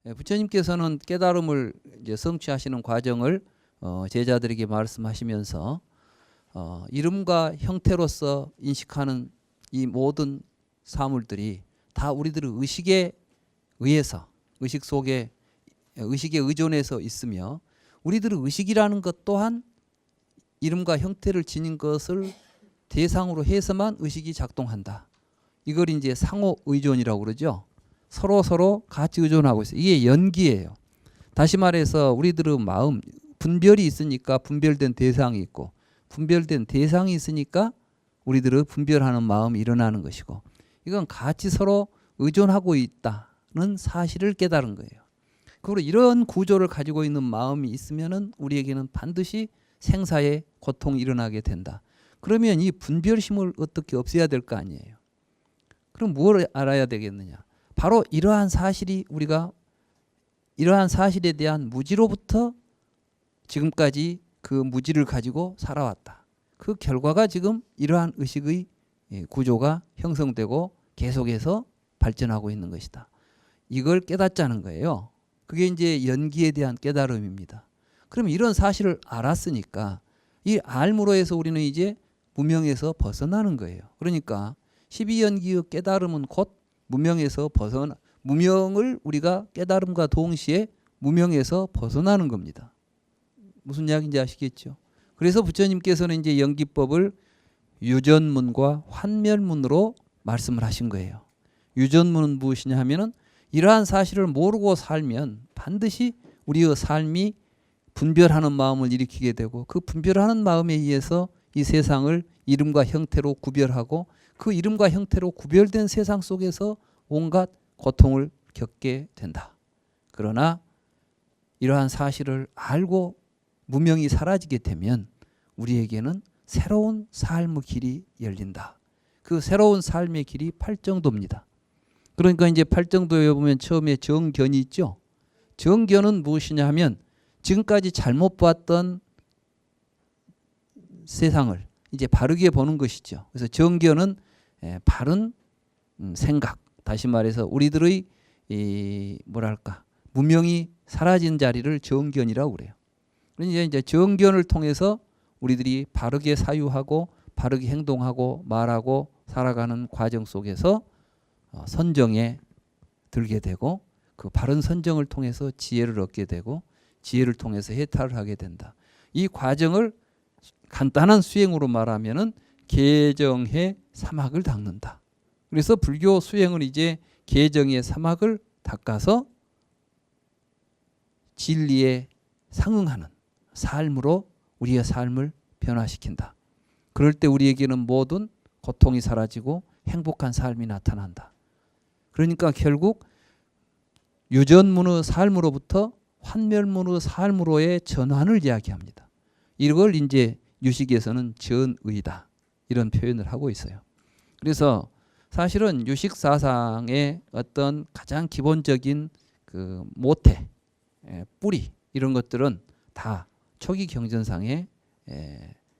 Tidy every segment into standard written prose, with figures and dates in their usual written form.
부처님께서는 깨달음을 이제 성취하시는 과정을 제자들에게 말씀하시면서 이름과 형태로서 인식하는 이 모든 사물들이 다 우리들의 의식에 의해서 의식 속에 의식에 의존해서 있으며 우리들의 의식이라는 것 또한 이름과 형태를 지닌 것을 대상으로 해서만 의식이 작동한다. 이걸 이제 상호 의존이라고 그러죠. 서로 같이 의존하고 있어요. 이게 연기예요. 다시 말해서 우리들의 마음, 분별이 있으니까 분별된 대상이 있고 분별된 대상이 있으니까 우리들의 분별하는 마음이 일어나는 것이고 이건 같이 서로 의존하고 있다는 사실을 깨달은 거예요. 그리고 이런 구조를 가지고 있는 마음이 있으면은 우리에게는 반드시 생사의 고통이 일어나게 된다. 그러면 이 분별심을 어떻게 없애야 될 거 아니에요. 그럼 뭘 알아야 되겠느냐? 바로 이러한 사실이 우리가 이러한 사실에 대한 무지로부터 지금까지 그 무지를 가지고 살아왔다. 그 결과가 지금 이러한 의식의 구조가 형성되고 계속해서 발전하고 있는 것이다. 이걸 깨닫자는 거예요. 그게 이제 연기에 대한 깨달음입니다. 그럼 이런 사실을 알았으니까 이 알므로 해서 우리는 이제 무명에서 벗어나는 거예요. 그러니까 12연기의 깨달음은 곧 무명에서 벗어나 무명을 우리가 깨달음과 동시에 무명에서 벗어나는 겁니다. 무슨 이야기인지 아시겠죠? 그래서 부처님께서는 이제 연기법을 유전문과 환멸문으로 말씀을 하신 거예요. 유전문은 무엇이냐 하면은 이러한 사실을 모르고 살면 반드시 우리의 삶이 분별하는 마음을 일으키게 되고 그 분별하는 마음에 의해서 이 세상을 이름과 형태로 구별하고 그 이름과 형태로 구별된 세상 속에서 온갖 고통을 겪게 된다. 그러나 이러한 사실을 알고 무명이 사라지게 되면 우리에게는 새로운 삶의 길이 열린다. 그 새로운 삶의 길이 팔정도입니다. 그러니까 이제 팔정도에 보면 처음에 정견이 있죠. 정견은 무엇이냐 하면 지금까지 잘못 봤던 세상을 이제 바르게 보는 것이죠. 그래서 정견은 바른 생각, 다시 말해서 우리들의 뭐랄까 무명이 사라진 자리를 정견이라고 그래요. 그러니까 이제 정견을 통해서 우리들이 바르게 사유하고 바르게 행동하고 말하고 살아가는 과정 속에서 선정에 들게 되고 그 바른 선정을 통해서 지혜를 얻게 되고 지혜를 통해서 해탈을 하게 된다. 이 과정을 간단한 수행으로 말하면은 계정의 사막을 닦는다. 그래서 불교 수행은 이제 계정의 사막을 닦아서 진리에 상응하는 삶으로 우리의 삶을 변화시킨다. 그럴 때 우리에게는 모든 고통이 사라지고 행복한 삶이 나타난다. 그러니까 결국 유전문의 삶으로부터 환멸문의 삶으로의 전환을 이야기합니다. 이걸 이제 유식에서는 전의다 이런 표현을 하고 있어요. 그래서 사실은 유식 사상의 어떤 가장 기본적인 그 모태, 뿌리 이런 것들은 다 초기 경전상에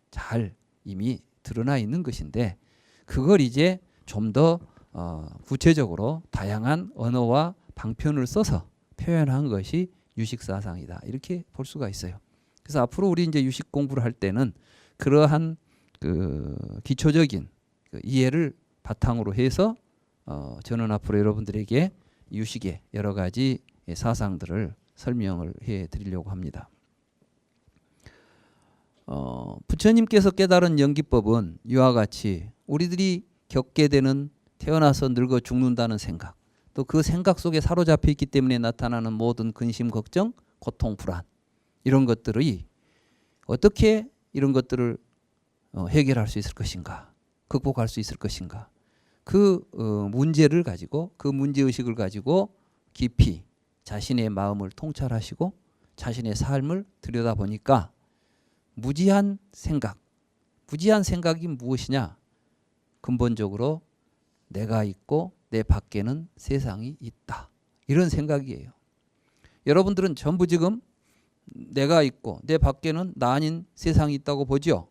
잘 이미 드러나 있는 것인데 그걸 이제 좀 더 구체적으로 다양한 언어와 방편을 써서 표현한 것이 유식 사상이다 이렇게 볼 수가 있어요. 그래서 앞으로 우리 이제 유식 공부를 할 때는 그러한 그 기초적인 그 이해를 바탕으로 해서 저는 앞으로 여러분들에게 유식의 여러 가지 사상들을 설명을 해 드리려고 합니다. 부처님께서 깨달은 연기법은 이와 같이 우리들이 겪게 되는 태어나서 늙어 죽는다는 생각 또 그 생각 속에 사로잡혀 있기 때문에 나타나는 모든 근심, 걱정, 고통, 불안 이런 것들이 어떻게 이런 것들을 해결할 수 있을 것인가 극복할 수 있을 것인가 그 문제를 가지고 그 문제의식을 가지고 깊이 자신의 마음을 통찰하시고 자신의 삶을 들여다보니까 무지한 생각이 무엇이냐 근본적으로 내가 있고 내 밖에는 세상이 있다 이런 생각이에요. 여러분들은 전부 지금 내가 있고 내 밖에는 나 아닌 세상이 있다고 보죠.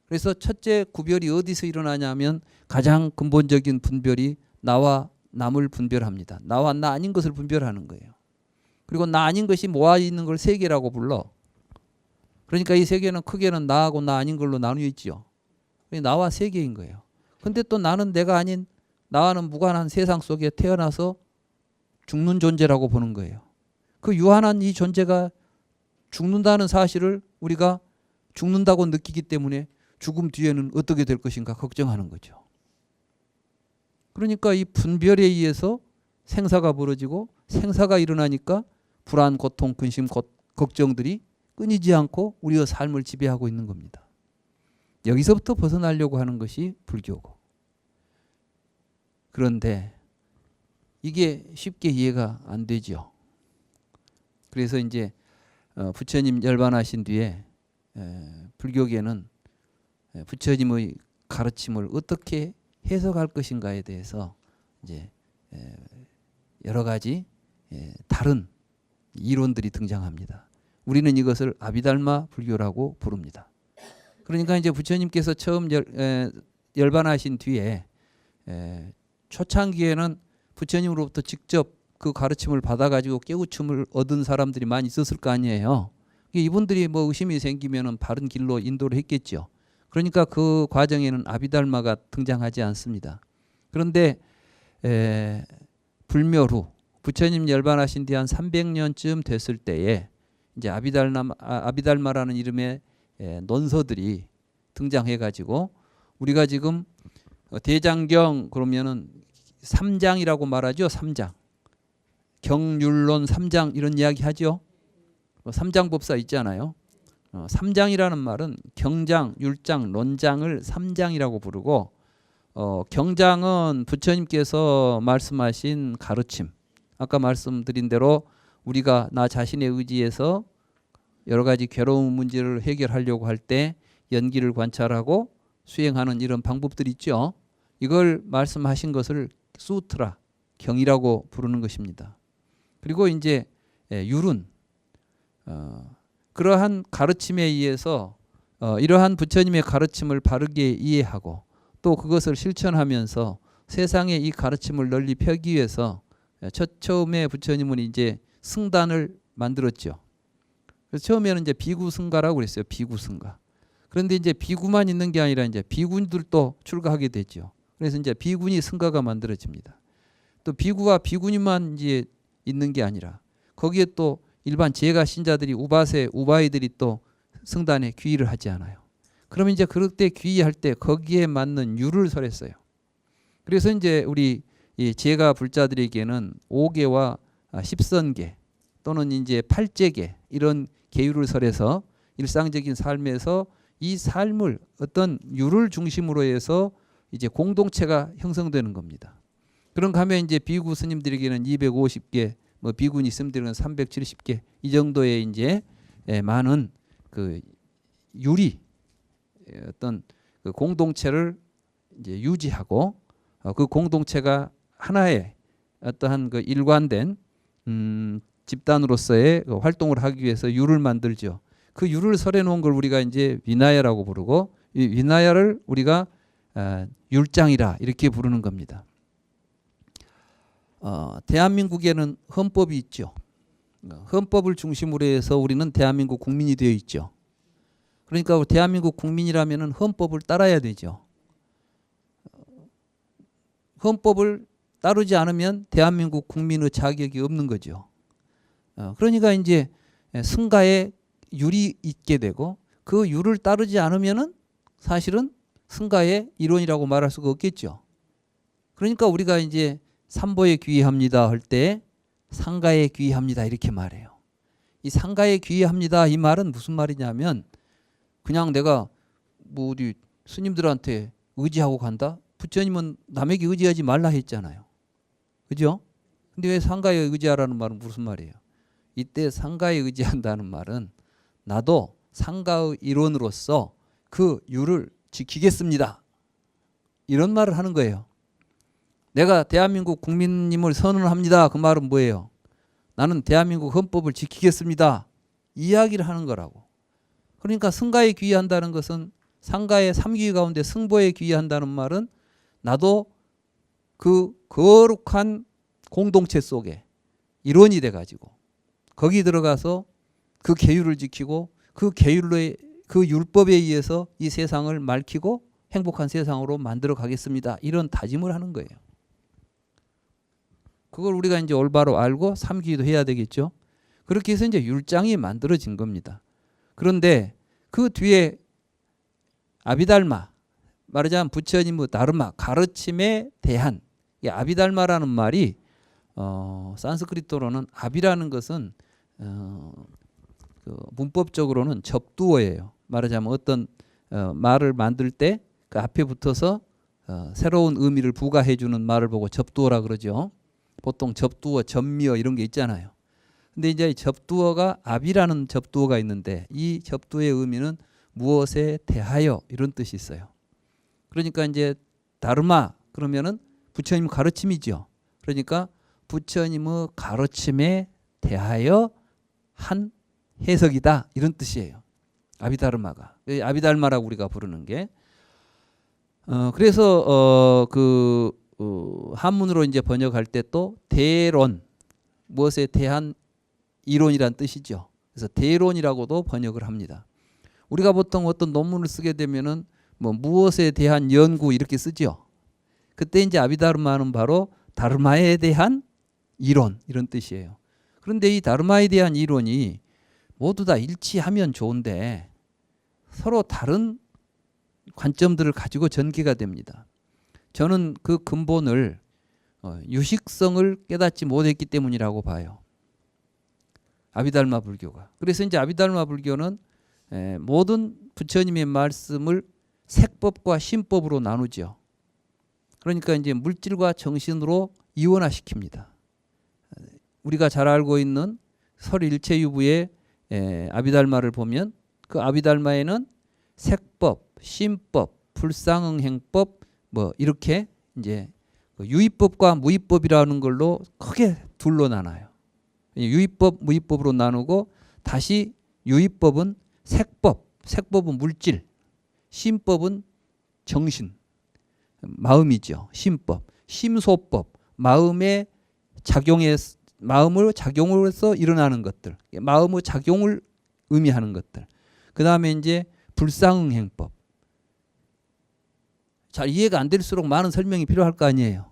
그래서 첫째 구별이 어디서 일어나냐면 가장 근본적인 분별이 나와 남을 분별합니다. 나와 나 아닌 것을 분별하는 거예요. 그리고 나 아닌 것이 모아 있는 걸 세계라고 불러. 그러니까 이 세계는 크게는 나하고 나 아닌 걸로 나누어 있죠. 나와 세계인 거예요. 근데 또 나는 내가 아닌 나와는 무관한 세상 속에 태어나서 죽는 존재라고 보는 거예요. 그 유한한 이 존재가 죽는다는 사실을 우리가 죽는다고 느끼기 때문에 죽음 뒤에는 어떻게 될 것인가 걱정하는 거죠. 그러니까 이 분별에 의해서 생사가 벌어지고 생사가 일어나니까 불안, 고통, 근심, 걱정들이 끊이지 않고 우리의 삶을 지배하고 있는 겁니다. 여기서부터 벗어나려고 하는 것이 불교고. 그런데 이게 쉽게 이해가 안 되죠. 그래서 이제 부처님 열반하신 뒤에 불교계는 부처님의 가르침을 어떻게 해석할 것인가에 대해서 이제 여러 가지 다른 이론들이 등장합니다. 우리는 이것을 아비달마 불교라고 부릅니다. 그러니까 이제 부처님께서 처음 열반하신 뒤에 초창기에는 부처님으로부터 직접 그 가르침을 받아가지고 깨우침을 얻은 사람들이 많이 있었을 거 아니에요. 이분들이 뭐 의심이 생기면은 바른 길로 인도를 했겠죠. 그러니까 그 과정에는 아비달마가 등장하지 않습니다. 그런데 불멸 후 부처님 열반하신 뒤 한 300년쯤 됐을 때에 이제 아비달마라는 이름의 논서들이 등장해가지고 우리가 지금 대장경 그러면은 3장이라고 말하죠. 3장. 경율론 3장 이런 이야기 하죠. 3장법사 있잖아요. 3장이라는 말은 경장, 율장, 론장을 3장이라고 부르고 경장은 부처님께서 말씀하신 가르침. 아까 말씀드린 대로 우리가 나 자신의 의지에서 여러 가지 괴로운 문제를 해결하려고 할 때 연기를 관찰하고 수행하는 이런 방법들이 있죠. 이걸 말씀하신 것을 수트라, 경이라고 부르는 것입니다. 그리고 이제 율은 그러한 가르침에 의해서 이러한 부처님의 가르침을 바르게 이해하고 또 그것을 실천하면서 세상에 이 가르침을 널리 펴기 위해서 처음에 부처님은 이제 승단을 만들었죠. 그래서 처음에는 이제 비구승가라고 그랬어요. 비구승가. 그런데 이제 비구만 있는 게 아니라 이제 비군들도 출가하게 되죠. 그래서 이제 비군이 승가가 만들어집니다. 또 비구와 비구니만 이제 있는 게 아니라 거기에 또 일반 제가 신자들이 우바이들이 또 승단에 귀의를 하지 않아요. 그러면 이제 그럴 때 귀의할 때 거기에 맞는 율을 설했어요. 그래서 이제 우리 이 제가 불자들에게는 5계와 10선계 또는 이제 8제계 이런 계율을 설해서 일상적인 삶에서 이 삶을 어떤 율을 중심으로 해서 이제 공동체가 형성되는 겁니다. 그런가 하면 이제 비구 스님들에게는 250개, 뭐 비구니 스님들은 370개 이 정도의 이제 많은 그 율이 어떤 그 공동체를 이제 유지하고 그 공동체가 하나의 어떠한 그 일관된 집단으로서의 그 활동을 하기 위해서 율을 만들죠. 그 율을 설해 놓은 걸 우리가 이제 위나야라고 부르고 이 위나야를 우리가 율장이라 이렇게 부르는 겁니다. 대한민국에는 헌법이 있죠. 헌법을 중심으로 해서 우리는 대한민국 국민이 되어 있죠. 그러니까 대한민국 국민이라면 헌법을 따라야 되죠. 헌법을 따르지 않으면 대한민국 국민의 자격이 없는 거죠. 그러니까 이제 승가에 율이 있게 되고 그 율을 따르지 않으면은 사실은 승가의 일원이라고 말할 수가 없겠죠. 그러니까 우리가 이제 삼보에 귀의합니다 할 때 상가에 귀의합니다 이렇게 말해요. 이 상가에 귀의합니다 이 말은 무슨 말이냐면 그냥 내가 뭐 어디 스님들한테 의지하고 간다? 부처님은 남에게 의지하지 말라 했잖아요. 그죠? 근데 왜 상가에 의지하라는 말은 무슨 말이에요? 이때 상가에 의지한다는 말은 나도 상가의 일원으로서 그 율을 지키겠습니다. 이런 말을 하는 거예요. 내가 대한민국 국민님을 선언합니다. 그 말은 뭐예요? 나는 대한민국 헌법을 지키겠습니다. 이야기를 하는 거라고. 그러니까 승가에 귀의한다는 것은 상가의 3귀 가운데 승보에 귀의한다는 말은 나도 그 거룩한 공동체 속에 일원이 돼가지고 거기 들어가서 그 계율을 지키고 그 계율의 그 율법에 의해서 이 세상을 맑히고 행복한 세상으로 만들어 가겠습니다. 이런 다짐을 하는 거예요. 그걸 우리가 이제 올바로 알고 삼기도 해야 되겠죠. 그렇게 해서 이제 율장이 만들어진 겁니다. 그런데 그 뒤에 아비달마, 말하자면 부처님의 다르마, 가르침에 대한 이 아비달마라는 말이 산스크리트어로는 아비라는 것은 그 문법적으로는 접두어예요. 말하자면 어떤 말을 만들 때 그 앞에 붙어서 새로운 의미를 부과해 주는 말을 보고 접두어라 그러죠. 보통 접두어, 접미어 이런 게 있잖아요. 근데 이제 접두어가 아비라는 접두어가 있는데 이 접두어의 의미는 무엇에 대하여 이런 뜻이 있어요. 그러니까 이제 다르마 그러면은 부처님 가르침이죠. 그러니까 부처님의 가르침에 대하여 한 해석이다 이런 뜻이에요. 아비다르마가 아비달마라고 우리가 부르는 게 그래서 한문으로 이제 번역할 때 또 대론 무엇에 대한 이론이란 뜻이죠. 그래서 대론이라고도 번역을 합니다. 우리가 보통 어떤 논문을 쓰게 되면은 뭐 무엇에 대한 연구 이렇게 쓰죠. 그때 이제 아비다르마는 바로 다르마에 대한 이론 이런 뜻이에요. 그런데 이 다르마에 대한 이론이 모두 다 일치하면 좋은데 서로 다른 관점들을 가지고 전개가 됩니다. 저는 그 근본을 유식성을 깨닫지 못했기 때문이라고 봐요. 아비달마 불교가. 그래서 이제 아비달마 불교는 모든 부처님의 말씀을 색법과 신법으로 나누죠. 그러니까 이제 물질과 정신으로 이원화시킵니다. 우리가 잘 알고 있는 설일체유부의 아비달마를 보면 그 아비달마에는 색법, 신법, 불상응행법 뭐 이렇게 이제 유의법과 무의법이라는 걸로 크게 둘로 나눠요. 유의법, 무의법으로 나누고 다시 유의법은 색법, 색법은 물질, 신법은 정신, 마음이죠. 신법, 심소법, 마음의 작용으로서 일어나는 것들, 마음의 작용을 의미하는 것들. 그 다음에 이제 불상응행법. 잘 이해가 안 될수록 많은 설명이 필요할 거 아니에요.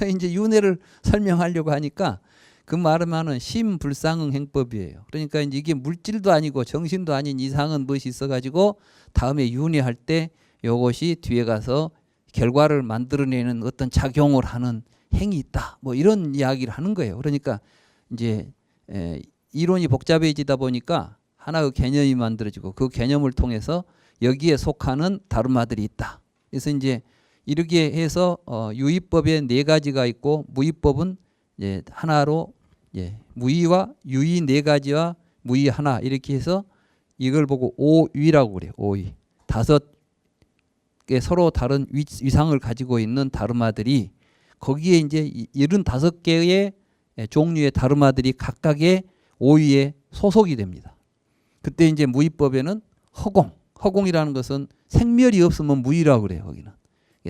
이제 윤회를 설명하려고 하니까 그 말은 심불상응행법이에요. 그러니까 이제 이게 물질도 아니고 정신도 아닌 이상한 것이 있어가지고 다음에 윤회할 때 이것이 뒤에 가서 결과를 만들어내는 어떤 작용을 하는 행위 있다. 뭐 이런 이야기를 하는 거예요. 그러니까 이제 이론이 복잡해지다 보니까 하나의 개념이 만들어지고 그 개념을 통해서 여기에 속하는 다르마들이 있다. 그래서 이제 이렇게 해서 유의법에 4가지가 있고 무의법은 이제 하나로 무의와 유의 4가지와 무의 하나 이렇게 해서 이걸 보고 오위라고 그래요. 오위. 5개 서로 다른 위상을 가지고 있는 다르마들이 거기에 이제 75개의 종류의 다르마들이 각각의 오위에 소속이 됩니다. 그때 이제 무의법에는 허공이라는 것은 생멸이 없으면 무의라고 그래요. 거기는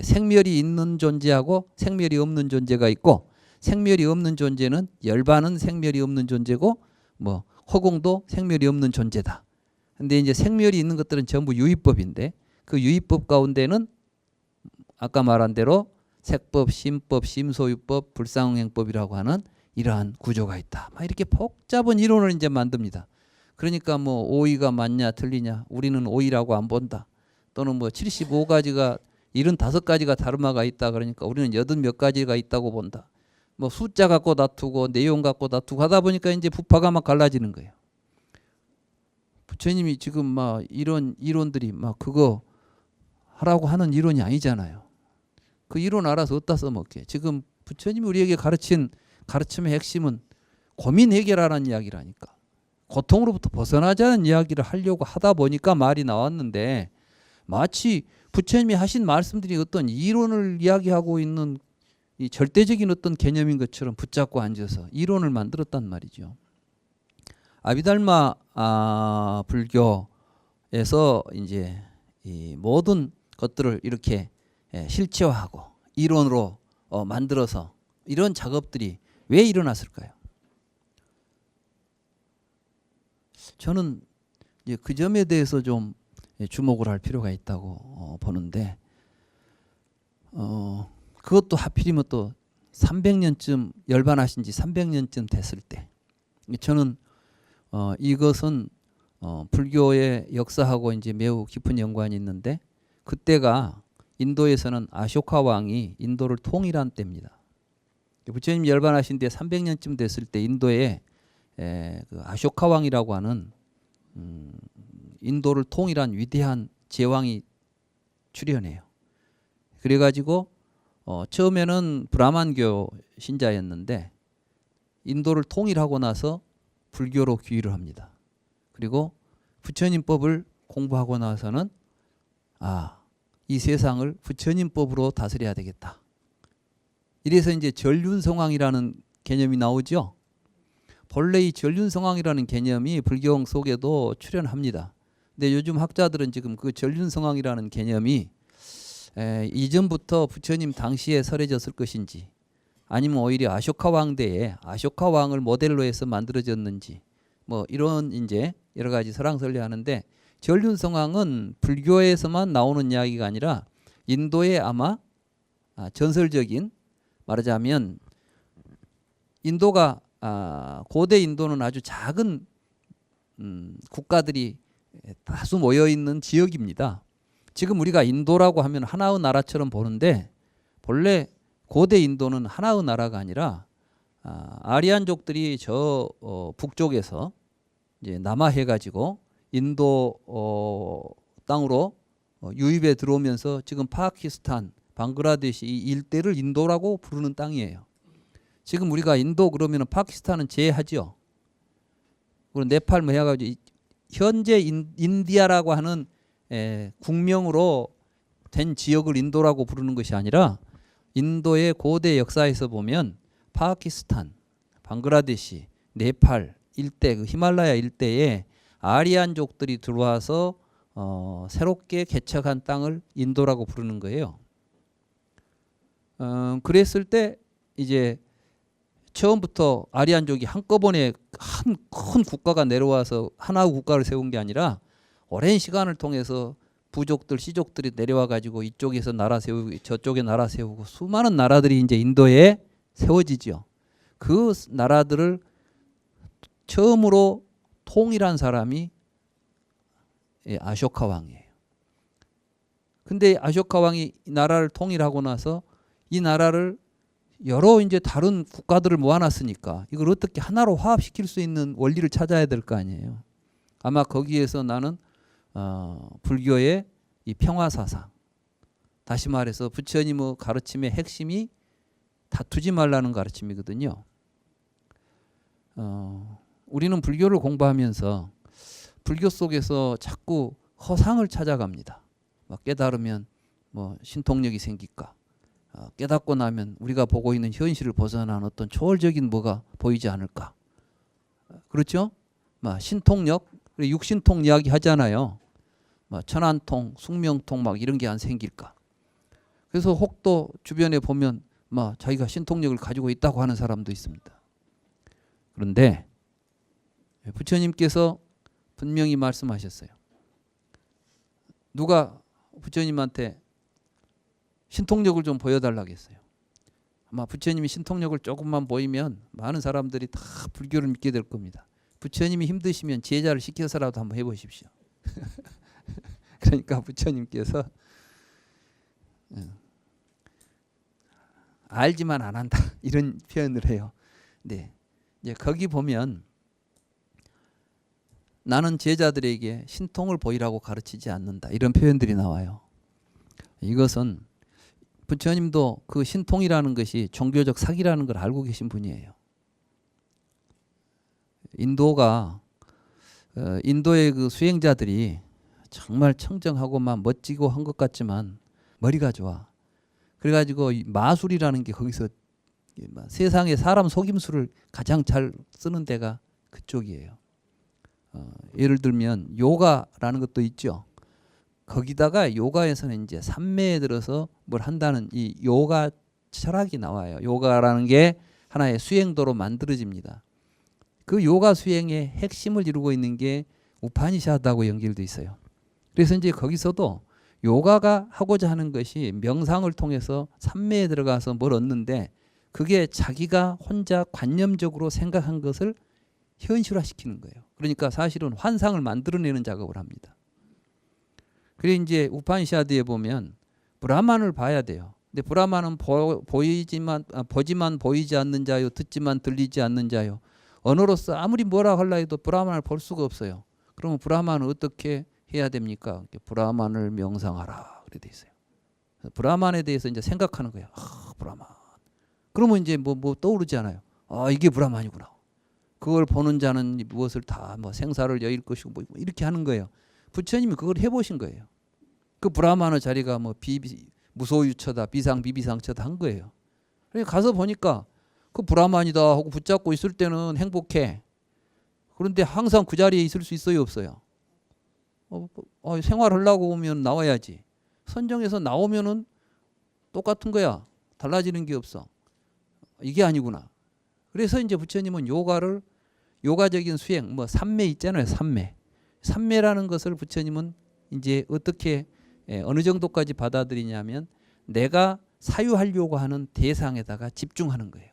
생멸이 있는 존재하고 생멸이 없는 존재가 있고 생멸이 없는 존재는 열반은 생멸이 없는 존재고 뭐 허공도 생멸이 없는 존재다. 근데 이제 생멸이 있는 것들은 전부 유의법인데 그 유의법 가운데는 아까 말한 대로 색법, 신법, 심소유법, 불상응행법이라고 하는 이러한 구조가 있다. 막 이렇게 복잡한 이론을 이제 만듭니다. 그러니까 뭐 오이가 맞냐 틀리냐 우리는 오이라고 안 본다. 또는 뭐 75가지가 75가지가 다르마가 있다. 그러니까 우리는 80몇 가지가 있다고 본다. 뭐 숫자 갖고 다투고 내용 갖고 다투고 하다 보니까 이제 부파가 막 갈라지는 거예요. 부처님이 지금 막 이런 이론들이 막 그거 하라고 하는 이론이 아니잖아요. 그 이론 알아서 어디다 써먹게. 지금 부처님이 우리에게 가르친 가르침의 핵심은 고민 해결하라는 이야기라니까. 고통으로부터 벗어나자는 이야기를 하려고 하다 보니까 말이 나왔는데 마치 부처님이 하신 말씀들이 어떤 이론을 이야기하고 있는 이 절대적인 어떤 개념인 것처럼 붙잡고 앉아서 이론을 만들었단 말이죠. 아비달마 불교에서 이제 이 모든 것들을 이렇게 실체화하고 이론으로 만들어서 이런 작업들이 왜 일어났을까요? 저는 이제 그 점에 대해서 좀 주목을 할 필요가 있다고 보는데 그것도 하필이면 또 300년쯤 열반하신 지 300년쯤 됐을 때 저는 이것은 불교의 역사하고 이제 매우 깊은 연관이 있는데 그때가 인도에서는 아쇼카 왕이 인도를 통일한 때입니다. 부처님 열반하신 뒤에 300년쯤 됐을 때 인도에 그 아쇼카 왕이라고 하는 인도를 통일한 위대한 제왕이 출현해요. 그래가지고 처음에는 브라만교 신자였는데 인도를 통일하고 나서 불교로 귀의를 합니다. 그리고 부처님법을 공부하고 나서는 이 세상을 부처님법으로 다스려야 되겠다. 이래서 이제 전륜성왕이라는 개념이 나오죠. 본래 이 전륜성왕이라는 개념이 불경 속에도 출현합니다. 근데 요즘 학자들은 지금 그 전륜성왕이라는 개념이 이전부터 부처님 당시에 설해졌을 것인지 아니면 오히려 아쇼카 왕대에 아쇼카 왕을 모델로 해서 만들어졌는지 뭐 이런 이제 여러 가지 설왕설래하는데 전륜성왕은 불교에서만 나오는 이야기가 아니라 인도의 아마 전설적인 말하자면 인도가 고대 인도는 아주 작은 국가들이 다수 모여 있는 지역입니다. 지금 우리가 인도라고 하면 하나의 나라처럼 보는데 본래 고대 인도는 하나의 나라가 아니라 아리안족들이 저 북쪽에서 이제 남하해 가지고 인도 땅으로 유입에 들어오면서 지금 파키스탄, 방글라데시 이 일대를 인도라고 부르는 땅이에요. 지금 우리가 인도 그러면 파키스탄은 제하죠. 그리고 네팔 뭐 해가지고 현재 인디아라고 하는 국명으로 된 지역을 인도라고 부르는 것이 아니라 인도의 고대 역사에서 보면 파키스탄, 방글라데시, 네팔 일대, 그 히말라야 일대에 아리안족들이 들어와서 새롭게 개척한 땅을 인도라고 부르는 거예요. 그랬을 때 이제 처음부터 아리안족이 한꺼번에 한 큰 국가가 내려와서 하나의 국가를 세운 게 아니라 오랜 시간을 통해서 부족들, 시족들이 내려와 가지고 이쪽에서 나라 세우고 저쪽에 나라 세우고 수많은 나라들이 이제 인도에 세워지죠. 그 나라들을 처음으로 통일한 사람이 아쇼카 왕이에요. 근데 아쇼카 왕이 나라를 통일하고 나서 이 나라를 여러 이제 다른 국가들을 모아놨으니까 이걸 어떻게 하나로 화합시킬 수 있는 원리를 찾아야 될 거 아니에요. 아마 거기에서 나는 불교의 이 평화사상, 다시 말해서 부처님의 가르침의 핵심이 다투지 말라는 가르침이거든요. 우리는 불교를 공부하면서 불교 속에서 자꾸 허상을 찾아갑니다. 막 깨달으면 뭐 신통력이 생길까? 깨닫고 나면 우리가 보고 있는 현실을 벗어난 어떤 초월적인 뭐가 보이지 않을까? 그렇죠? 막 신통력, 육신통 이야기 하잖아요. 막 천안통, 숙명통 막 이런 게 안 생길까? 그래서 혹도 주변에 보면 막 자기가 신통력을 가지고 있다고 하는 사람도 있습니다. 그런데 부처님께서 분명히 말씀하셨어요. 누가 부처님한테 신통력을 좀 보여달라고 했어요. 아마 부처님이 신통력을 조금만 보이면 많은 사람들이 다 불교를 믿게 될 겁니다. 부처님이 힘드시면 제자를 시켜서라도 한번 해보십시오. 그러니까 부처님께서 알지만 안 한다 이런 표현을 해요. 네, 이제 거기 보면 나는 제자들에게 신통을 보이라고 가르치지 않는다 이런 표현들이 나와요. 이것은 부처님도 그 신통이라는 것이 종교적 사기라는 걸 알고 계신 분이에요. 인도의 그 수행자들이 정말 청정하고만 멋지고 한 것 같지만 머리가 좋아. 그래가지고 마술이라는 게 거기서 세상에 사람 속임수를 가장 잘 쓰는 데가 그쪽이에요. 예를 들면 요가라는 것도 있죠. 거기다가 요가에서는 이제 삼매에 들어서 뭘 한다는 이 요가 철학이 나와요. 요가라는 게 하나의 수행도로 만들어집니다. 그 요가 수행의 핵심을 이루고 있는 게 우파니샤드하고 연결돼 있어요. 그래서 이제 거기서도 요가가 하고자 하는 것이 명상을 통해서 삼매에 들어가서 뭘 얻는데 그게 자기가 혼자 관념적으로 생각한 것을 현실화시키는 거예요. 그러니까 사실은 환상을 만들어내는 작업을 합니다. 그래 이제 우파니샤드에 보면 브라만을 봐야 돼요. 근데 브라만은 보지만 보이지 않는 자요, 듣지만 들리지 않는 자요. 언어로서 아무리 뭐라 하려 해도 브라만을 볼 수가 없어요. 그러면 브라만은 어떻게 해야 됩니까? 브라만을 명상하라 그래 돼 있어요. 브라만에 대해서 이제 생각하는 거예요. 브라만. 그러면 이제 뭐 떠오르지 않아요. 이게 브라만이구나. 그걸 보는 자는 무엇을 다 뭐 생사를 여일 것이고 뭐 이렇게 하는 거예요. 부처님이 그걸 해보신 거예요. 그 브라만의 자리가 뭐 무소유처다, 비상비비상처다 한 거예요. 그러니까 가서 보니까 그 브라만이다 하고 붙잡고 있을 때는 행복해. 그런데 항상 그 자리에 있을 수 있어요, 없어요? 생활하려고 오면 나와야지. 선정에서 나오면은 똑같은 거야. 달라지는 게 없어. 이게 아니구나. 그래서 이제 부처님은 요가적인 수행, 뭐 삼매 있잖아요, 삼매. 삼매라는 것을 부처님은 이제 어떻게 어느 정도까지 받아들이냐면 내가 사유하려고 하는 대상에다가 집중하는 거예요.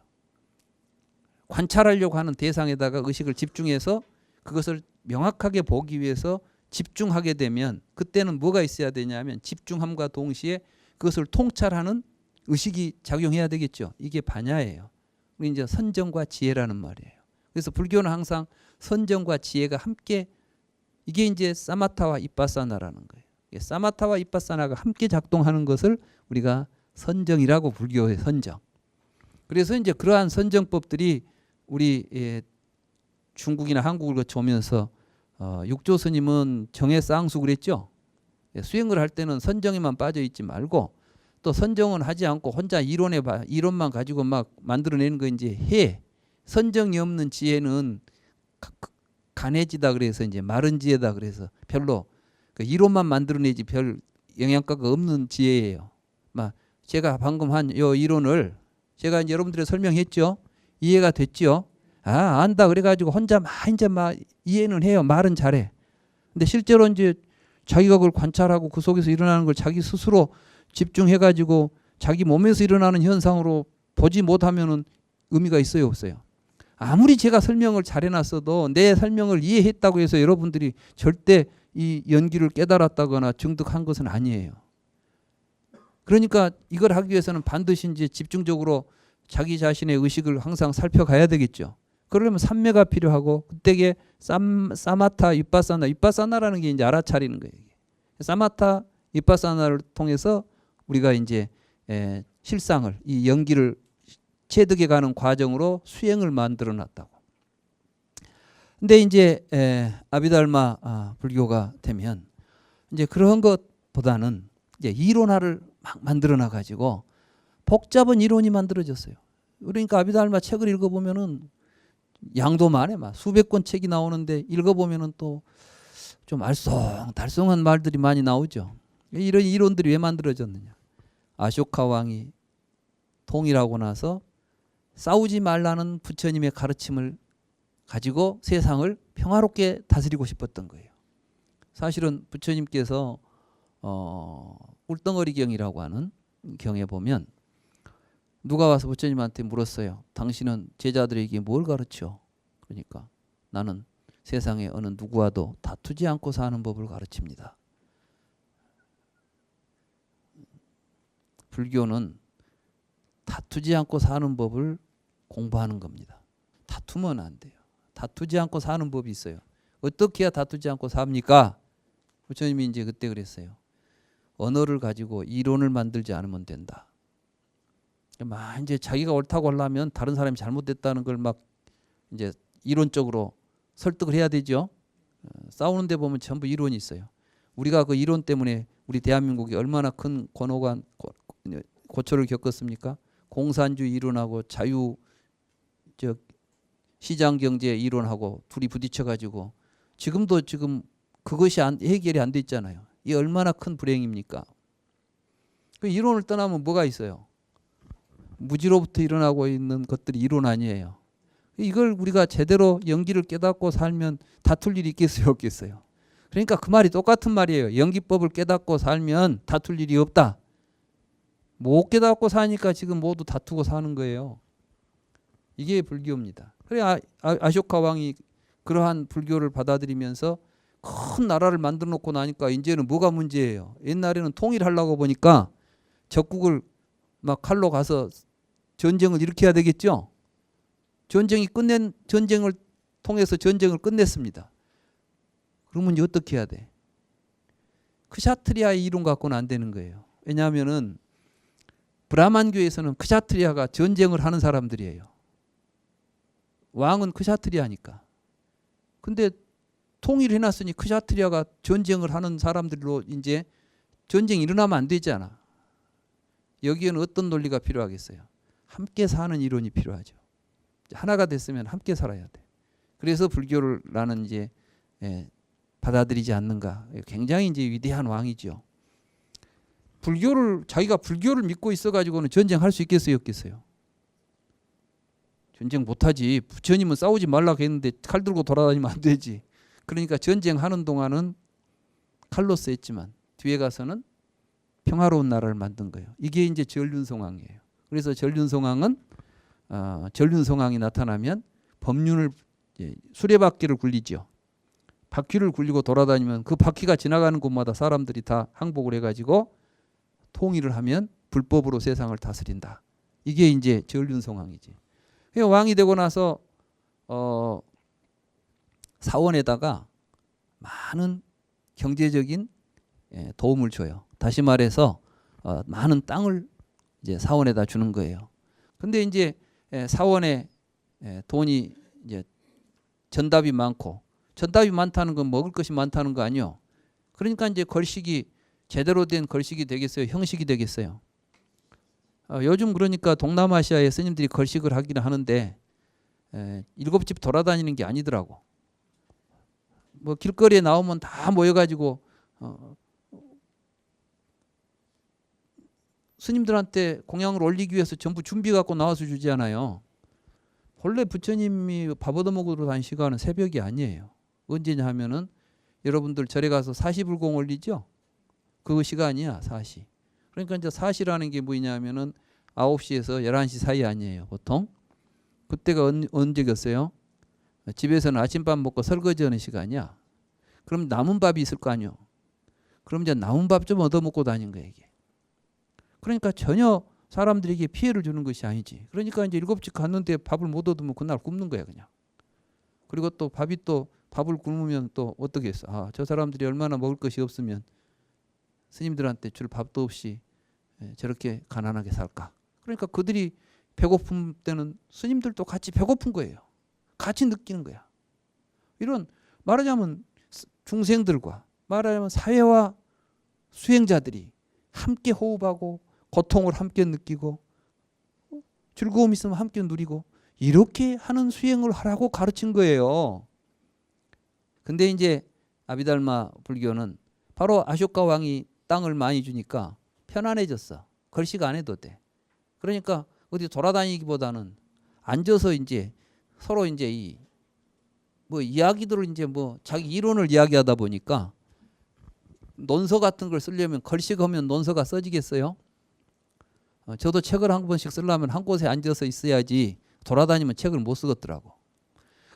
관찰하려고 하는 대상에다가 의식을 집중해서 그것을 명확하게 보기 위해서 집중하게 되면 그때는 뭐가 있어야 되냐면 집중함과 동시에 그것을 통찰하는 의식이 작용해야 되겠죠. 이게 반야예요. 우리 이제 선정과 지혜라는 말이에요. 그래서 불교는 항상 선정과 지혜가 함께 이게 이제 사마타와 이빠사나라는 거예요. 사마타와 이빠사나가 함께 작동하는 것을 우리가 선정이라고 불교의 선정. 그래서 이제 그러한 선정법들이 우리 중국이나 한국을 거쳐 오면서 육조 스님은 정해 쌍수 그랬죠. 수행을 할 때는 선정에만 빠져 있지 말고 또 선정은 하지 않고 혼자 이론만 가지고 막 만들어내는 거 이제 해. 선정이 없는 지혜는 간해지다 그래서 이제 마른 지혜다 그래서 별로 그 이론만 만들어내지 별 영양가가 없는 지혜예요. 막 제가 방금 한 요 이론을 제가 이제 여러분들이 설명했죠. 이해가 됐죠. 안다 그래가지고 혼자 이제 막 이해는 해요. 말은 잘해. 근데 실제로 이제 자기가 그걸 관찰하고 그 속에서 일어나는 걸 자기 스스로 집중해가지고 자기 몸에서 일어나는 현상으로 보지 못하면은 의미가 있어요, 없어요? 아무리 제가 설명을 잘해놨어도 내 설명을 이해했다고 해서 여러분들이 절대 이 연기를 깨달았다거나 증득한 것은 아니에요. 그러니까 이걸 하기 위해서는 반드시 이제 집중적으로 자기 자신의 의식을 항상 살펴가야 되겠죠. 그러려면 삼매가 필요하고 그때게 사마타, 위빠사나라는 게 이제 알아차리는 거예요. 사마타, 위빠사나를 통해서 우리가 이제 실상을 이 연기를 체득해 가는 과정으로 수행을 만들어 놨다고. 근데 이제 아비달마 불교가 되면 이제 그런 것보다는 이제 이론화를 막 만들어 놔 가지고 복잡한 이론이 만들어졌어요. 그러니까 아비달마 책을 읽어보면은 양도 많아, 막 수백 권 책이 나오는데 읽어보면은 또 좀 알쏭달쏭한 말들이 많이 나오죠. 이런 이론들이 왜 만들어졌느냐? 아쇼카 왕이 통일하고 나서 싸우지 말라는 부처님의 가르침을 가지고 세상을 평화롭게 다스리고 싶었던 거예요. 사실은 부처님께서 꿀덩어리경이라고 하는 경에 보면 누가 와서 부처님한테 물었어요. 당신은 제자들에게 뭘 가르쳐? 그러니까 나는 세상에 어느 누구와도 다투지 않고 사는 법을 가르칩니다. 불교는 다투지 않고 사는 법을 공부하는 겁니다. 다투면 안 돼요. 다투지 않고 사는 법이 있어요. 어떻게 해야 다투지 않고 삽니까? 부처님이 이제 그때 그랬어요. 언어를 가지고 이론을 만들지 않으면 된다. 막 이제 자기가 옳다고 하려면 다른 사람이 잘못됐다는 걸 막 이제 이론적으로 설득을 해야 되죠. 싸우는 데 보면 전부 이론이 있어요. 우리가 그 이론 때문에 우리 대한민국이 얼마나 큰 고초를 겪었습니까? 공산주의 이론하고 시장 경제 이론하고 둘이 부딪혀 가지고 지금 그것이 해결이 안 돼 있잖아요. 이 얼마나 큰 불행입니까? 그 이론을 떠나면 뭐가 있어요? 무지로부터 일어나고 있는 것들이 이론 아니에요. 이걸 우리가 제대로 연기를 깨닫고 살면 다툴 일이 있겠어요, 없겠어요? 그러니까 그 말이 똑같은 말이에요. 연기법을 깨닫고 살면 다툴 일이 없다. 못 깨닫고 사니까 지금 모두 다투고 사는 거예요. 이게 불교입니다. 그래 아쇼카 왕이 그러한 불교를 받아들이면서 큰 나라를 만들어 놓고 나니까 이제는 뭐가 문제예요? 옛날에는 통일하려고 보니까 적국을 막 칼로 가서 전쟁을 일으켜야 되겠죠. 전쟁을 통해서 전쟁을 끝냈습니다. 그러면 이제 어떻게 해야 돼? 크샤트리아의 이론 갖고는 안 되는 거예요. 왜냐하면은 브라만교에서는 크샤트리아가 전쟁을 하는 사람들이에요. 왕은 크샤트리아니까. 근데 통일해놨으니 크샤트리아가 전쟁을 하는 사람들로 이제 전쟁이 일어나면 안 되잖아. 여기에는 어떤 논리가 필요하겠어요? 함께 사는 이론이 필요하죠. 하나가 됐으면 함께 살아야 돼. 그래서 불교를 나는 이제 받아들이지 않는가. 굉장히 이제 위대한 왕이죠. 자기가 불교를 믿고 있어가지고는 전쟁할 수 있겠어요, 없겠어요? 전쟁 못하지. 부처님은 싸우지 말라고 했는데 칼 들고 돌아다니면 안 되지. 그러니까 전쟁하는 동안은 칼로서 했지만 뒤에 가서는 평화로운 나라를 만든 거예요. 이게 이제 전륜성왕이에요. 그래서 전륜성왕은 전륜성왕이 나타나면 법륜을 수레바퀴를 굴리죠. 바퀴를 굴리고 돌아다니면 그 바퀴가 지나가는 곳마다 사람들이 다 항복을 해가지고 통일을 하면 불법으로 세상을 다스린다. 이게 이제 전륜성왕이지. 왕이 되고 나서 사원에다가 많은 경제적인 도움을 줘요. 다시 말해서 많은 땅을 이제 사원에다 주는 거예요. 근데 이제 사원에 돈이 이제 전답이 많고, 전답이 많다는 건 먹을 것이 많다는 거 아니요. 그러니까 이제 걸식이 제대로 된 걸식이 되겠어요? 형식이 되겠어요? 요즘 그러니까 동남아시아의 스님들이 걸식을 하기는 하는데 7집 돌아다니는 게 아니더라고. 뭐 길거리에 나오면 다 모여가지고 스님들한테 공양을 올리기 위해서 전부 준비 갖고 나와서 주지 않아요. 본래 부처님이 밥 얻어먹으러 다닌 시간은 새벽이 아니에요. 언제냐 하면은 여러분들 절에 가서 사시불공 올리죠? 그 시간이야, 사시. 그러니까 이제 사시라는 게 뭐냐면은 9시에서 11시 사이 아니에요, 보통. 그때가 언제겠어요? 집에서는 아침밥 먹고 설거지하는 시간이야. 그럼 남은 밥이 있을 거 아니요. 그럼 이제 남은 밥 좀 얻어먹고 다닌 거야, 이게. 그러니까 전혀 사람들에게 피해를 주는 것이 아니지. 그러니까 이제 7집 갔는데 밥을 못 얻으면 그날 굶는 거야, 그냥. 그리고 또 밥을 굶으면 또 어떻게 했어? 저 사람들이 얼마나 먹을 것이 없으면 스님들한테 줄 밥도 없이 저렇게 가난하게 살까? 그러니까 그들이 배고픈 때는 스님들도 같이 배고픈 거예요. 같이 느끼는 거야. 이런 말하자면 중생들과 말하자면 사회와 수행자들이 함께 호흡하고 고통을 함께 느끼고 즐거움 있으면 함께 누리고 이렇게 하는 수행을 하라고 가르친 거예요. 근데 이제 아비달마 불교는 바로 아쇼카 왕이 땅을 많이 주니까 편안해졌어. 걸식 안 해도 돼. 그러니까 어디 돌아다니기보다는 앉아서 이제 서로 이제 뭐 이야기들을 이제 뭐 자기 이론을 이야기하다 보니까 논서 같은 걸 쓰려면 걸식하면 논서가 써지겠어요? 저도 책을 한 권씩 쓰려면 한 곳에 앉아서 있어야지 돌아다니면 책을 못 쓰겠더라고.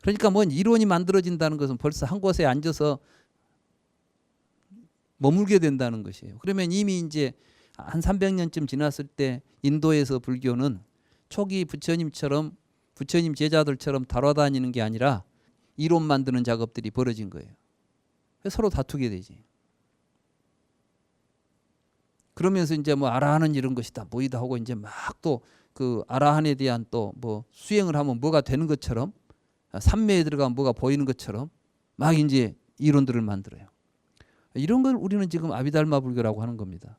그러니까 뭔 이론이 만들어진다는 것은 벌써 한 곳에 앉아서 머물게 된다는 것이에요. 그러면 이미 이제 한 300년쯤 지났을 때 인도에서 불교는 초기 부처님처럼 부처님 제자들처럼 다뤄다니는 게 아니라 이론 만드는 작업들이 벌어진 거예요. 서로 다투게 되지. 그러면서 이제 뭐 아라한은 이런 것이다 뭐이다 하고 이제 막 또 그 아라한에 대한 또 뭐 수행을 하면 뭐가 되는 것처럼 삼매에 들어가면 뭐가 보이는 것처럼 막 이제 이론들을 만들어요. 이런 걸 우리는 지금 아비달마 불교라고 하는 겁니다.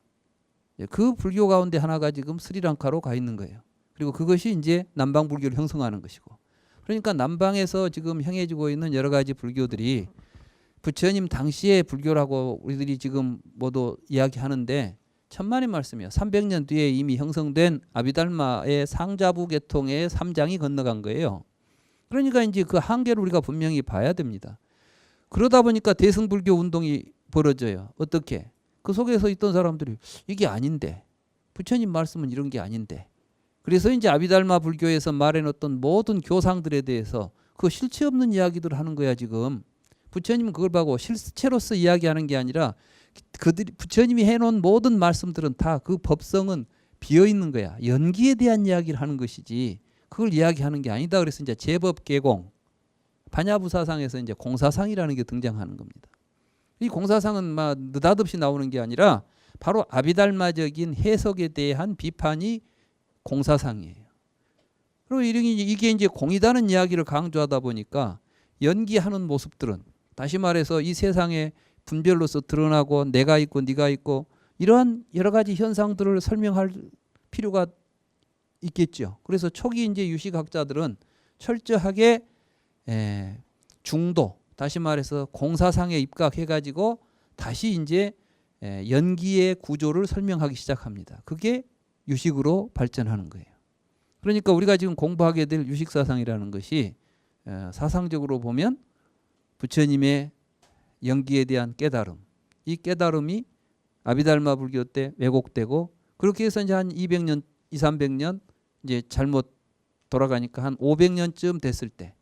그 불교 가운데 하나가 지금 스리랑카로 가 있는 거예요. 그리고 그것이 이제 남방 불교를 형성하는 것이고. 그러니까 남방에서 지금 행해지고 있는 여러 가지 불교들이 부처님 당시의 불교라고 우리들이 지금 모두 이야기하는데 천만의 말씀이에요. 300년 뒤에 이미 형성된 아비달마의 상자부 계통의 3장이 건너간 거예요. 그러니까 이제 그 한계를 우리가 분명히 봐야 됩니다. 그러다 보니까 대승불교 운동이 벌어져요. 어떻게? 그 속에서 있던 사람들이 이게 아닌데, 부처님 말씀은 이런 게 아닌데. 그래서 이제 아비달마 불교에서 말해놓던 모든 교상들에 대해서 그 실체 없는 이야기들을 하는 거야 지금. 부처님은 그걸 보고 실체로서 이야기하는 게 아니라 그들이 부처님이 해놓은 모든 말씀들은 다 그 법성은 비어 있는 거야. 연기에 대한 이야기를 하는 것이지 그걸 이야기하는 게 아니다. 그래서 이제 제법 개공 반야부사상에서 이제 공사상이라는 게 등장하는 겁니다. 이 공사상은 막 느닷없이 나오는 게 아니라 바로 아비달마적인 해석에 대한 비판이 공사상이에요. 그리고 이게 이제 공이다는 이야기를 강조하다 보니까 연기하는 모습들은 다시 말해서 이 세상에 분별로서 드러나고 내가 있고 네가 있고 이러한 여러 가지 현상들을 설명할 필요가 있겠죠. 그래서 초기 이제 유식학자들은 철저하게 중도 다시 말해서 공사상에 입각해가지고 다시 이제 연기의 구조를 설명하기 시작합니다. 그게 유식으로 발전하는 거예요. 그러니까 우리가 지금 공부하게 될 유식사상이라는 것이 사상적으로 보면 부처님의 연기에 대한 깨달음, 이 깨달음이 아비달마 불교 때 왜곡되고 그렇게 해서 이제 한 200년, 200~300년 이제 잘못 돌아가니까 한 500년쯤 됐을 때,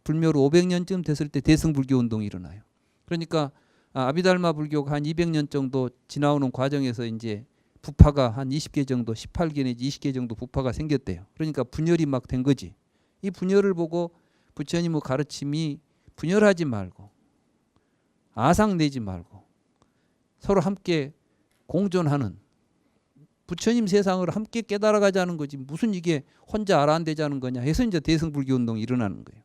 불묘로 500년쯤 됐을 때 대승불교 운동이 일어나요. 그러니까 아비달마 불교가 한 200년 정도 지나오는 과정에서 이제 부파가 한 20개 정도, 18개 내지 20개 정도 부파가 생겼대요. 그러니까 분열이 막 된 거지. 이 분열을 보고 부처님의 가르침이 분열하지 말고 아상 내지 말고 서로 함께 공존하는 부처님 세상을 함께 깨달아가자는 거지 무슨 이게 혼자 알아안되자는 거냐 해서 이제 대승불교 운동이 일어나는 거예요.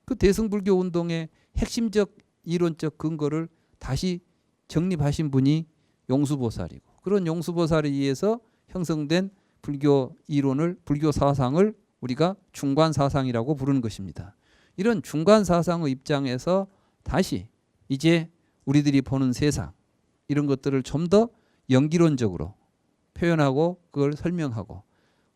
그 대승불교 운동의 핵심적 이론적 근거를 다시 정립하신 분이 용수보살이고 그런 용수보살에 의해서 형성된 불교 이론을 불교 사상을 우리가 중관사상이라고 부르는 것입니다. 이런 중관사상의 입장에서 다시 이제 우리들이 보는 세상 이런 것들을 좀 더 연기론적으로 표현하고 그걸 설명하고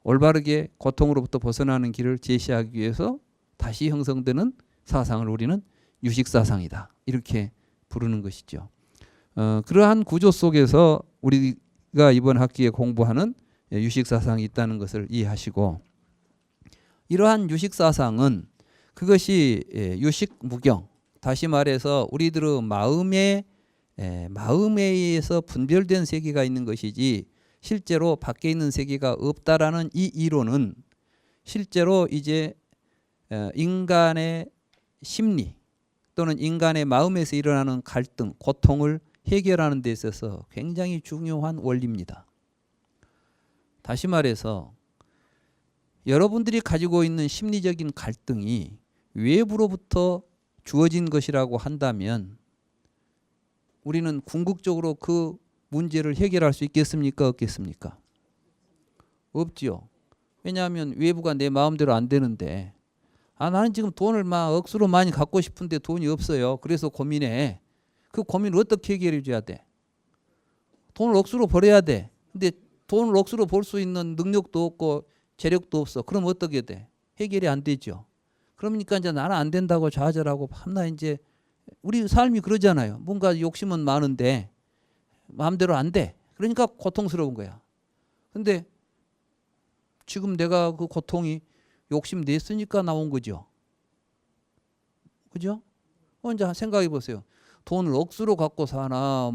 올바르게 고통으로부터 벗어나는 길을 제시하기 위해서 다시 형성되는 사상을 우리는 유식사상이다 이렇게 부르는 것이죠. 그러한 구조 속에서 우리가 이번 학기에 공부하는 유식사상이 있다는 것을 이해하시고 이러한 유식사상은 그것이 유식무경 다시 말해서 우리들의 마음에 의해서 분별된 세계가 있는 것이지 실제로 밖에 있는 세계가 없다라는 이 이론은 실제로 이제 인간의 심리 또는 인간의 마음에서 일어나는 갈등, 고통을 해결하는 데 있어서 굉장히 중요한 원리입니다. 다시 말해서 여러분들이 가지고 있는 심리적인 갈등이 외부로부터 주어진 것이라고 한다면 우리는 궁극적으로 그 문제를 해결할 수 있겠습니까? 없겠습니까? 없지요. 왜냐하면 외부가 내 마음대로 안 되는데 나는 지금 돈을 막 억수로 많이 갖고 싶은데 돈이 없어요. 그래서 고민해. 그 고민을 어떻게 해결해 줘야 돼? 돈을 억수로 벌어야 돼. 근데 돈을 억수로 벌 수 있는 능력도 없고 재력도 없어. 그럼 어떻게 돼? 해결이 안 되죠. 그러니까 이제 나는 안 된다고 좌절하고 밤낮 이제 우리 삶이 그러잖아요. 뭔가 욕심은 많은데 마음대로 안 돼. 그러니까 고통스러운 거야. 근데 지금 내가 그 고통이 욕심 냈으니까 나온 거죠. 그죠? 이제 생각해 보세요. 돈을 억수로 갖고 사나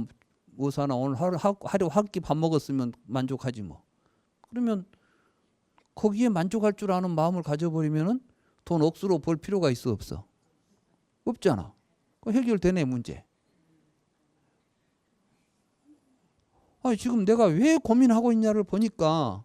뭐 사나 오늘 하루 한 끼 밥 먹었으면 만족하지 뭐. 그러면 거기에 만족할 줄 아는 마음을 가져버리면은 돈 억수로 벌 필요가 있어 없어? 없잖아. 해결되네 문제. 지금 내가 왜 고민하고 있냐를 보니까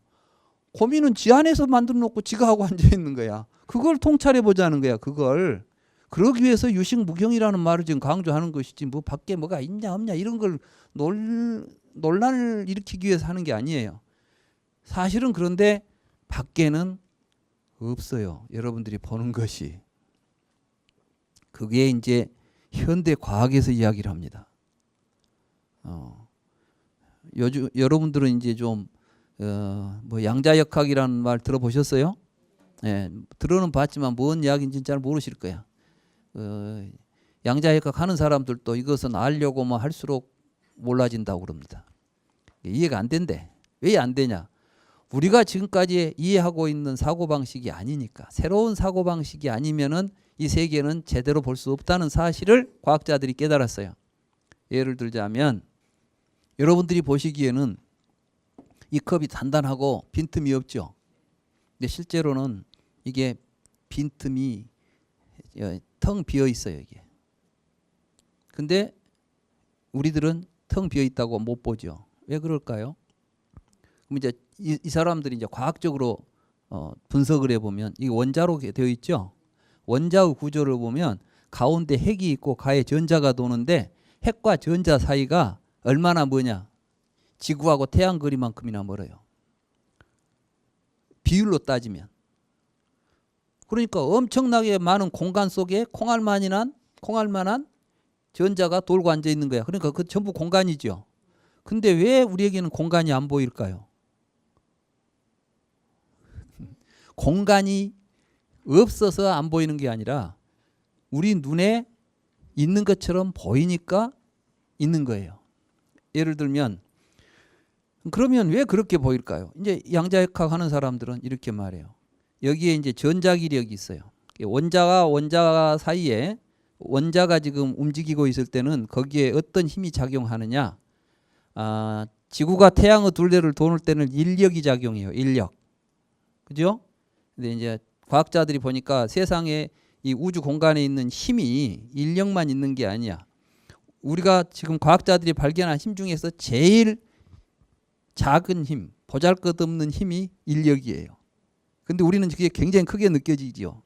고민은 지 안에서 만들어 놓고 지가 하고 앉아 있는 거야. 그걸 통찰해 보자는 거야. 그걸. 그러기 위해서 유식무경이라는 말을 지금 강조하는 것이지 뭐 밖에 뭐가 있냐 없냐 이런 걸 논란을 일으키기 위해서 하는 게 아니에요. 사실은 그런데 밖에는 없어요. 여러분들이 보는 것이. 그게 이제 현대 과학에서 이야기를 합니다. 요즘 여러분들은 이제 좀 뭐 양자역학이라는 말 들어보셨어요? 예, 들어는 봤지만 뭔 이야기인지 잘 모르실 거야. 양자역학 하는 사람들도 이것은 알려고 뭐 할수록 몰라진다고 그럽니다. 이해가 안 된대. 왜 안 되냐? 우리가 지금까지 이해하고 있는 사고방식이 아니니까. 새로운 사고방식이 아니면은 이 세계는 제대로 볼 수 없다는 사실을 과학자들이 깨달았어요. 예를 들자면 여러분들이 보시기에는 이 컵이 단단하고 빈틈이 없죠. 근데 실제로는 이게 빈틈이 텅 비어 있어요, 이게. 근데 우리들은 텅 비어 있다고 못 보죠. 왜 그럴까요? 그럼 이제 이 사람들이 이제 과학적으로 분석을 해보면 이 원자로 되어 있죠. 원자의 구조를 보면 가운데 핵이 있고 가에 전자가 도는데 핵과 전자 사이가 얼마나 뭐냐? 지구하고 태양 거리만큼이나 멀어요. 비율로 따지면. 그러니까 엄청나게 많은 공간 속에 콩알만한 전자가 돌고 앉아 있는 거야. 그러니까 그 전부 공간이죠. 근데 왜 우리에게는 공간이 안 보일까요? 공간이 없어서 안 보이는 게 아니라 우리 눈에 있는 것처럼 보이니까 있는 거예요. 예를 들면 그러면 왜 그렇게 보일까요? 이제 양자역학 하는 사람들은 이렇게 말해요. 여기에 이제 전자기력이 있어요. 원자와 원자 사이에 원자가 지금 움직이고 있을 때는 거기에 어떤 힘이 작용하느냐? 지구가 태양의 둘레를 도는 때는 인력이 작용해요. 인력. 그죠? 근데 이제 과학자들이 보니까 세상에 이 우주 공간에 있는 힘이 인력만 있는 게 아니야. 우리가 지금 과학자들이 발견한 힘 중에서 제일 작은 힘, 보잘것없는 힘이 인력이에요. 근데 우리는 그게 굉장히 크게 느껴지죠.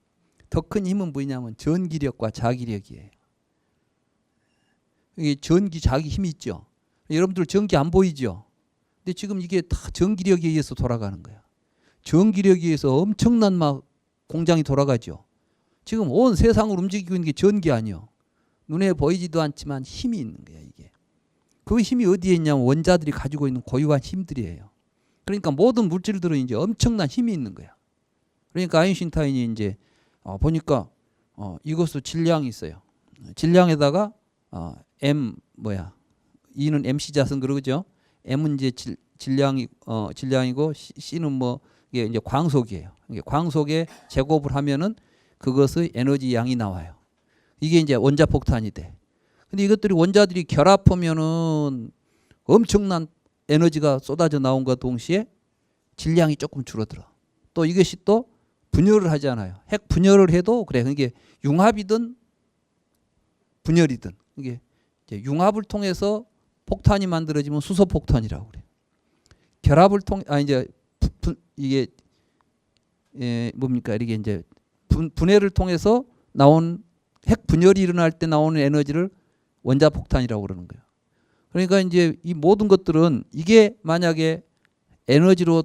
더 큰 힘은 뭐냐면 전기력과 자기력이에요. 이게 전기, 자기 힘이 있죠. 여러분들 전기 안 보이죠? 근데 지금 이게 다 전기력에 의해서 돌아가는 거야. 전기력에 의해서 엄청난 막 공장이 돌아가죠. 지금 온 세상을 움직이고 있는 게 전기 아니요. 눈에 보이지도 않지만 힘이 있는 거야, 이게. 그 힘이 어디에 있냐면 원자들이 가지고 있는 고유한 힘들이에요. 그러니까 모든 물질들은 이제 엄청난 힘이 있는 거야. 그러니까 아인슈타인이 이제 보니까 이것도 질량이 있어요. 질량에다가 E는 MC 자선 그러죠. M은 이제 질량이고 C는 뭐 이게 이제 광속이에요. 이게 광속에 제곱을 하면은 그것의 에너지 양이 나와요. 이게 이제 원자폭탄이 돼. 근데 이것들이 원자들이 결합하면은 엄청난 에너지가 쏟아져 나온과 동시에 질량이 조금 줄어들어. 또 이것이 또 분열을 하잖아요. 핵 분열을 해도 그래. 이게 융합이든 분열이든 이게 이제 융합을 통해서 폭탄이 만들어지면 수소폭탄이라고 그래. 결합을 이제 이게 뭡니까? 이게 이제 분해를 통해서 나온 핵 분열이 일어날 때 나오는 에너지를 원자폭탄이라고 그러는 거예요. 그러니까 이제 이 모든 것들은 이게 만약에 에너지로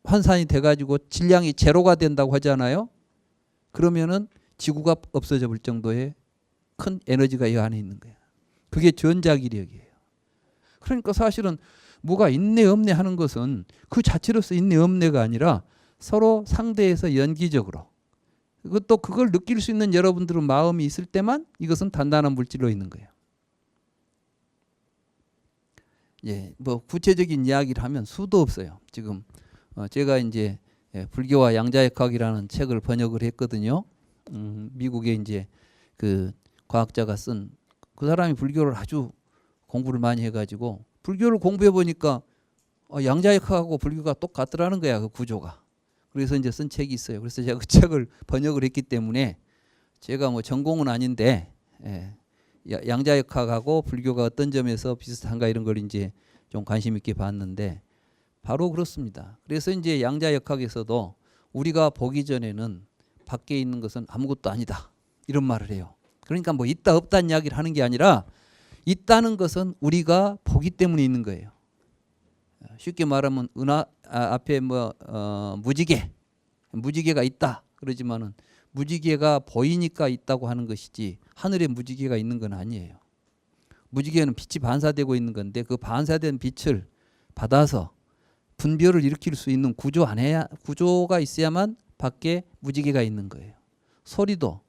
환산이 돼가지고 질량이 제로가 된다고 하잖아요. 그러면은 지구가 없어져 볼 정도의 큰 에너지가 이 안에 있는 거예요. 그게 전자기력이에요. 그러니까 사실은 뭐가 있네 없네 하는 것은 그 자체로서 있네 없네가 아니라 서로 상대해서 연기적으로 또 그걸 느낄 수 있는 여러분들은 마음이 있을 때만 이것은 단단한 물질로 있는 거예요. 예, 뭐 구체적인 이야기를 하면 수도 없어요. 지금 제가 이제 불교와 양자역학이라는 책을 번역을 했거든요. 미국에 이제 그 과학자가 쓴 그 사람이 불교를 아주 공부를 많이 해가지고 불교를 공부해 보니까 양자역학하고 불교가 똑같더라는 거야, 그 구조가. 그래서 이제 쓴 책이 있어요. 그래서 제가 그 책을 번역을 했기 때문에 제가 뭐 전공은 아닌데 양자역학하고 불교가 어떤 점에서 비슷한가 이런 걸 이제 좀 관심 있게 봤는데 바로 그렇습니다. 그래서 이제 양자역학에서도 우리가 보기 전에는 밖에 있는 것은 아무것도 아니다 이런 말을 해요. 그러니까 뭐 있다 없다는 이야기를 하는 게 아니라 있다는 것은 우리가 보기 때문에 있는 거예요. 쉽게 말하면 앞에 무지개가 있다 그러지만은 무지개가 보이니까 있다고 하는 것이지 하늘에 무지개가 있는 건 아니에요. 무지개는 빛이 반사되고 있는 건데 그 반사된 빛을 받아서 분별을 일으킬 수 있는 구조가 있어야만 밖에 무지개가 있는 거예요. 소리도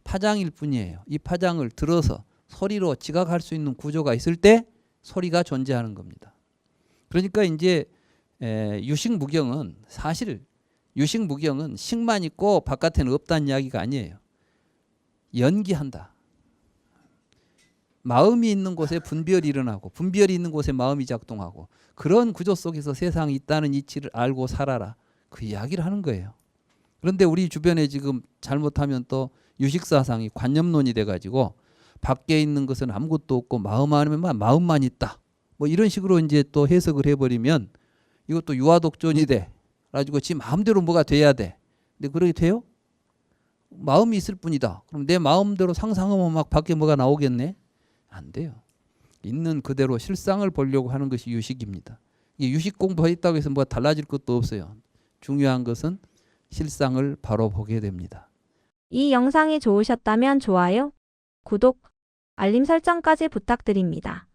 파장일 뿐이에요. 이 파장을 들어서 소리로 지각할 수 있는 구조가 있을 때 소리가 존재하는 겁니다. 그러니까 이제 유식무경은 사실 유식무경은 식만 있고 바깥에는 없다는 이야기가 아니에요. 연기한다. 마음이 있는 곳에 분별이 일어나고 분별이 있는 곳에 마음이 작동하고 그런 구조 속에서 세상이 있다는 이치를 알고 살아라. 그 이야기를 하는 거예요. 그런데 우리 주변에 지금 잘못하면 또 유식사상이 관념론이 돼가지고 밖에 있는 것은 아무것도 없고 마음 안에만 마음만 있다. 뭐 이런 식으로 이제 또 해석을 해버리면 이것도 유아독존이 돼. 가지고 지 마음대로 뭐가 돼야 돼. 근데 그렇게 돼요? 마음이 있을 뿐이다. 그럼 내 마음대로 상상하면 막 밖에 뭐가 나오겠네? 안 돼요. 있는 그대로 실상을 보려고 하는 것이 유식입니다. 이 유식 공부했다고 해서 뭐가 달라질 것도 없어요. 중요한 것은 실상을 바로 보게 됩니다. 이 영상이 좋으셨다면 좋아요, 구독, 알림 설정까지 부탁드립니다.